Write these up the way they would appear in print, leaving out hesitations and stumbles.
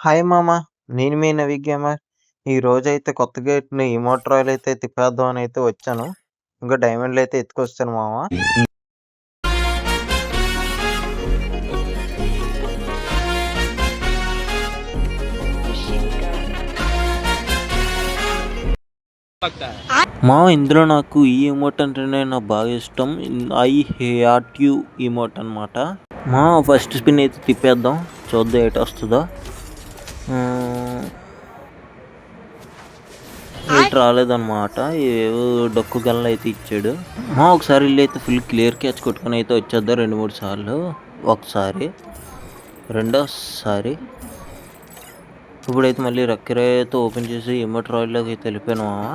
Hi మామ. నేను మీ నవీ gamer. ఈ రోజైతే కొత్త గేట్‌ని ఇమోట్ రాయల్ అయితే తిప్పేద్దాం అని అయితే వచ్చాను. ఇంకా డైమండ్‌లు అయితే ఎత్తుకొచ్చాను మామ. మామ ఇందులో నాకు ఈ ఇమోట్ అంటేనే నాకు బాగా ఇష్టం. ఐ హార్ట్ యూ ఇమోట్ అనమాట. మా ఫస్ట్ స్పిన్ అయితే తిప్పేద్దాం, చూద్దాం ఏటి వస్తుందో. ఏటి రాలేదన్నమాట. ఏవో డొక్కు గల్ల అయితే ఇచ్చాడు. మా ఒకసారి ఇల్లు అయితే ఫుల్ క్లియర్ క్యాచ్ కొట్టుకొని అయితే వచ్చేద్దాం 2-3 సార్లు. ఒకసారి, రెండోసారి. ఇప్పుడైతే మళ్ళీ రక్కిరాయితో ఓపెన్ చేసి ఇమోట్ రాయల్లోకి అయితే వెళ్ళిపోయాను మామ.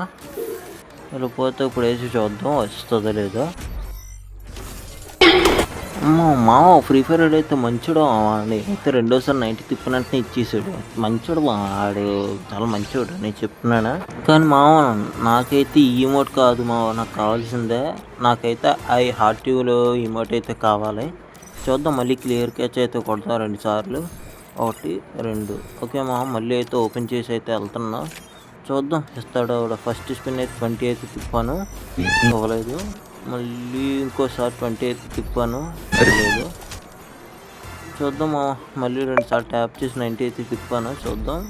వెళ్ళిపోతే ఇప్పుడు వేసి చూద్దాం వస్తుందో లేదో. మామ ఫ్రీ ఫైర్ అయితే మంచిడు అయితే రెండోసారి 90 తిప్పినట్టునే ఇచ్చేసాడు. మంచోడు ఆడు, చాలా మంచోడు నేను చెప్తున్నాను. కానీ మామ నాకైతే ఈ ఇమోట్ కాదు మామ, నాకు కావాల్సిందే. నాకైతే ఐ హార్ట్ యూలో ఇమోట్ అయితే కావాలి. చూద్దాం మళ్ళీ క్లియర్ క్యాచ్ అయితే కొడతాం 2 సార్లు. 1, 2. ఓకే మామ మళ్ళీ అయితే ఓపెన్ చేసి అయితే వెళ్తున్నా. చూద్దాం ఇస్తాడు. ఫస్ట్ స్పిన్ అయితే 20 అయితే తిప్పాను, ఇవ్వలేదు. మళ్ళీ ఇంకోసారి 20 అయితే తిప్పాను, లేదు. చూద్దాం మళ్ళీ 2 సార్లు ట్యాప్ చేసి 90 అయితే తిప్పాను, చూద్దాం.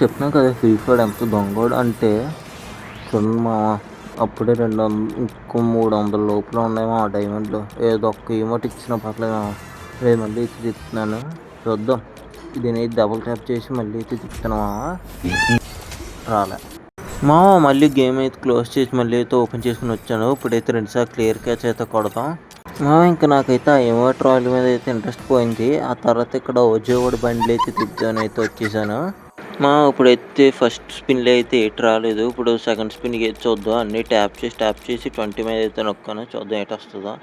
చెప్తున్నాం కదా ఫ్రీ ఫైర్ ఎంత దొంగోడు అంటే. చూడండి అప్పుడే 200 ఇంకో 300 లోపల ఉన్నాయి ఆ డైమండ్లు. ఏదో ఒక్క ఇమోట్ ఇచ్చిన పర్లేదు. లేదు మళ్ళీ అయితే తిప్పుతున్నాను, చూద్దాం. దీని అయితే డబుల్ ట్యాప్ చేసి మళ్ళీ అయితే తిప్పుతాను రాలే. మళ్ళీ గేమ్ అయితే క్లోజ్ చేసి మళ్ళీ అయితే ఓపెన్ చేసుకుని వచ్చాను. ఇప్పుడైతే 2 సార్లు క్లియర్ క్యాచ్ అయితే కొడతాం. ఇంకా నాకైతే ఆ ఇమోట్ రాయల్ మీద అయితే ఇంట్రెస్ట్ పోయింది. ఆ తర్వాత ఇక్కడ ఓజోవాడు బండ్లు అయితే తిప్పుతాను అయితే వచ్చేసాను. ఇప్పుడైతే ఫస్ట్ స్పిన్లో అయితే ఎటు రాలేదు. ఇప్పుడు సెకండ్ స్పిన్కి అయితే చూద్దాం. అన్నీ ట్యాప్ చేసి 20 మీద అయితే నొక్కాను, చూద్దాం ఎటు వస్తుందో.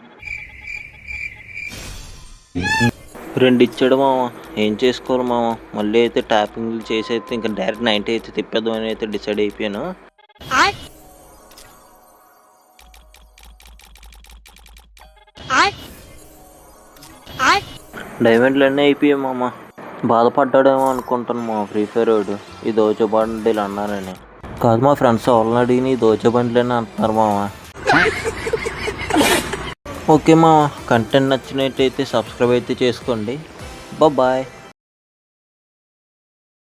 2 ఇచ్చాడు మామ, ఏం చేసుకోవాలి మామ. మళ్ళీ అయితే ట్యాపింగ్ చేసి అయితే ఇంకా డైరెక్ట్ 90 అయితే తిప్పేద్దాం అని అయితే డిసైడ్ అయిపోయాను. డైమండ్లు అన్నీ అయిపోయాయి మామ. బాధపడ్డాడేమో అనుకుంటాను మా ఫ్రీ ఫైర్ వాడు ఈ దోచ బండిలు అన్నారని. కాదు మా ఫ్రెండ్స్ వాళ్ళని అడిగిన ఈ దోచ బండ్లని అంటున్నారు మామ. ఓకే మామ, కంటెంట్ నచ్చినట్టయితే సబ్స్క్రైబ్ అయితే చేసుకోండి. బాయ్.